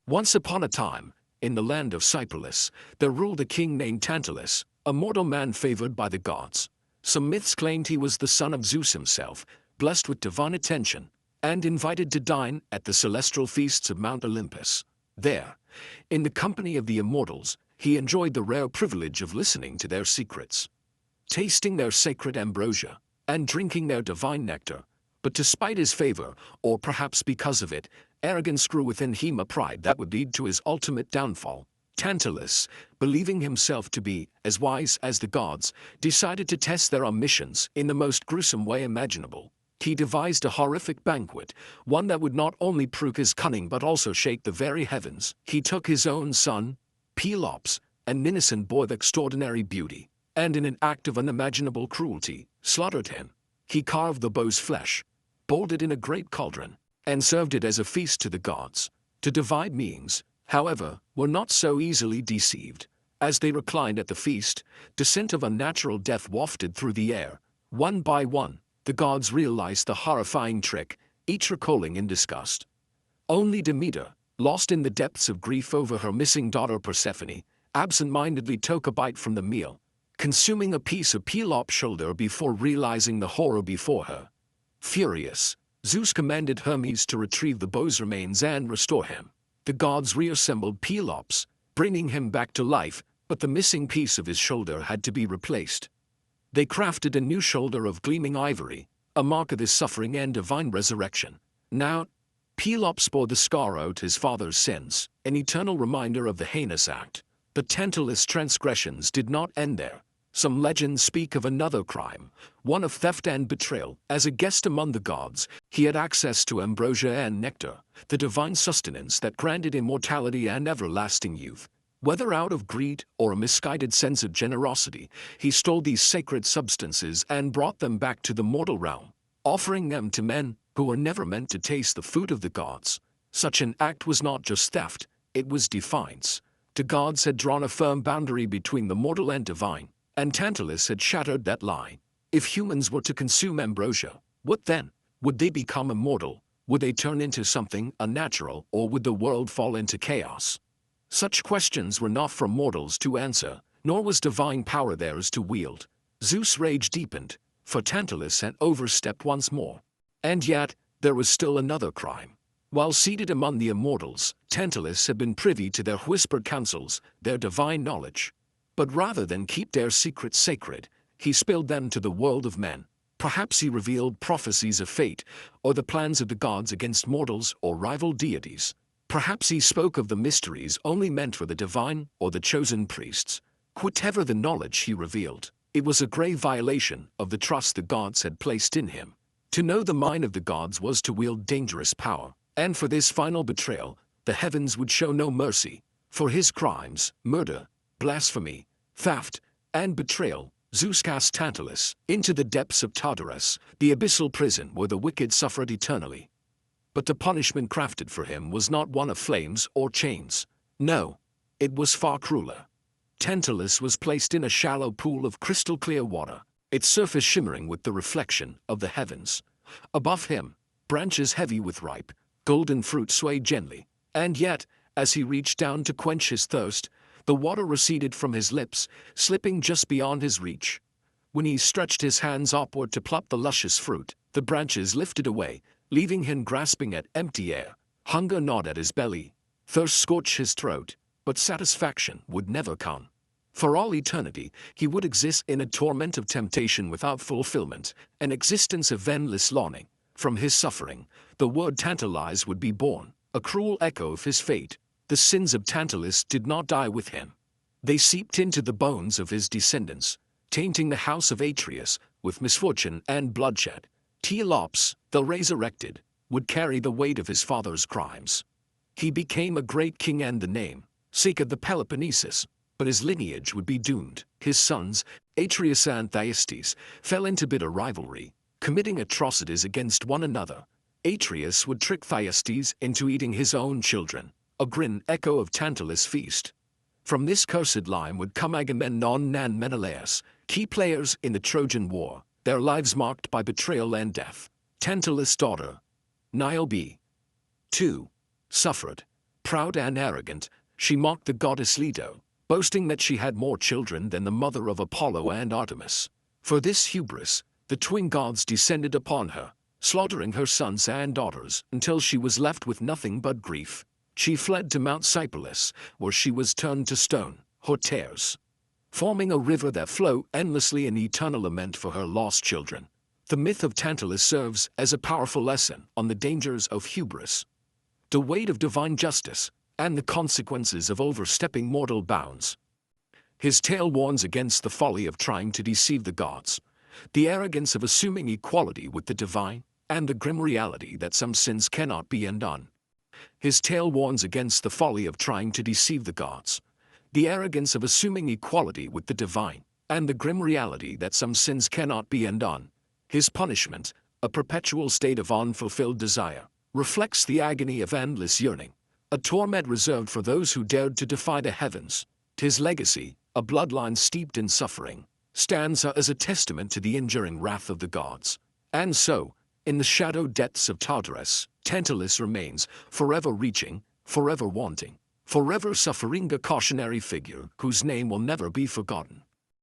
Once upon a time, in the land of Cyprus, there ruled a king named Tantalus, a mortal man favored by the gods. Some myths claimed he was the son of Zeus himself, blessed with divine attention, and invited to dine at the celestial feasts of Mount Olympus. There, in the company of the immortals, he enjoyed the rare privilege of listening to their secrets, tasting their sacred ambrosia, and drinking their divine nectar. But despite his favor, or perhaps because of it, arrogance grew within him, a pride that would lead to his ultimate downfall. Tantalus, believing himself to be as wise as the gods, decided to test their ambitions in the most gruesome way imaginable. He devised a horrific banquet, one that would not only prove his cunning but also shake the very heavens. He took his own son, Pelops, an innocent boy of extraordinary beauty, and in an act of unimaginable cruelty, slaughtered him. He carved the bow's flesh, boiled it in a great cauldron, and served it as a feast to the gods. To divide beings, however, were not so easily deceived. As they reclined at the feast, the scent of unnatural death wafted through the air. One by one, the gods realized the horrifying trick, each recoiling in disgust. Only Demeter, lost in the depths of grief over her missing daughter Persephone, absent-mindedly took a bite from the meal, consuming a piece of Pelops' shoulder before realizing the horror before her. Furious, Zeus commanded Hermes to retrieve the bow's remains and restore him. The gods reassembled Pelops, bringing him back to life, but the missing piece of his shoulder had to be replaced. They crafted a new shoulder of gleaming ivory, a mark of his suffering and divine resurrection. Now, Pelops bore the scar out his father's sins, an eternal reminder of the heinous act. But Tantalus' transgressions did not end there. Some legends speak of another crime, one of theft and betrayal. As a guest among the gods, he had access to ambrosia and nectar, the divine sustenance that granted immortality and everlasting youth. Whether out of greed or a misguided sense of generosity, he stole these sacred substances and brought them back to the mortal realm, offering them to men who were never meant to taste the food of the gods. Such an act was not just theft, it was defiance. The gods had drawn a firm boundary between the mortal and divine, and Tantalus had shattered that line. If humans were to consume ambrosia, what then? Would they become immortal? Would they turn into something unnatural, or would the world fall into chaos? Such questions were not for mortals to answer, nor was divine power theirs to wield. Zeus' rage deepened, for Tantalus had overstepped once more. And yet, there was still another crime. While seated among the immortals, Tantalus had been privy to their whispered counsels, their divine knowledge. But rather than keep their secrets sacred, he spilled them to the world of men. Perhaps he revealed prophecies of fate, or the plans of the gods against mortals or rival deities. Perhaps he spoke of the mysteries only meant for the divine or the chosen priests. Whatever the knowledge he revealed, it was a grave violation of the trust the gods had placed in him. To know the mind of the gods was to wield dangerous power, and for this final betrayal, the heavens would show no mercy. For his crimes, murder, blasphemy, theft, and betrayal, Zeus cast Tantalus into the depths of Tartarus, the abyssal prison where the wicked suffered eternally. But the punishment crafted for him was not one of flames or chains. No, it was far crueler. Tantalus was placed in a shallow pool of crystal-clear water, its surface shimmering with the reflection of the heavens. Above him, branches heavy with ripe, golden fruit swayed gently, and yet, as he reached down to quench his thirst, the water receded from his lips, slipping just beyond his reach. When he stretched his hands upward to pluck the luscious fruit, the branches lifted away, leaving him grasping at empty air. Hunger gnawed at his belly, thirst scorched his throat, but satisfaction would never come. For all eternity, he would exist in a torment of temptation without fulfillment, an existence of endless longing. From his suffering, the word tantalize would be born, a cruel echo of his fate. The sins of Tantalus did not die with him. They seeped into the bones of his descendants, tainting the house of Atreus with misfortune and bloodshed. Pelops, though resurrected, would carry the weight of his father's crimes. He became a great king and the name, sake of the Peloponnesus, but his lineage would be doomed. His sons, Atreus and Thyestes, fell into bitter rivalry, committing atrocities against one another. Atreus would trick Thyestes into eating his own children, a grim echo of Tantalus' feast. From this cursed line would come Agamemnon and Menelaus, key players in the Trojan War, their lives marked by betrayal and death. Tantalus' daughter, Niobe, too, suffered. Proud and arrogant, she mocked the goddess Leto, boasting that she had more children than the mother of Apollo and Artemis. For this hubris, the twin gods descended upon her, slaughtering her sons and daughters until she was left with nothing but grief. She fled to Mount Cyprus, where she was turned to stone, her tears, forming a river that flowed endlessly in eternal lament for her lost children. The myth of Tantalus serves as a powerful lesson on the dangers of hubris, the weight of divine justice, and the consequences of overstepping mortal bounds. His tale warns against the folly of trying to deceive the gods, the arrogance of assuming equality with the divine, and the grim reality that some sins cannot be undone. His tale warns against the folly of trying to deceive the gods, the arrogance of assuming equality with the divine, and the grim reality that some sins cannot be undone. His punishment, a perpetual state of unfulfilled desire, reflects the agony of endless yearning, a torment reserved for those who dared to defy the heavens. His legacy, a bloodline steeped in suffering, stands as a testament to the enduring wrath of the gods. And so, in the shadow depths of Tartarus, Tantalus remains, forever reaching, forever wanting, forever suffering, a cautionary figure whose name will never be forgotten.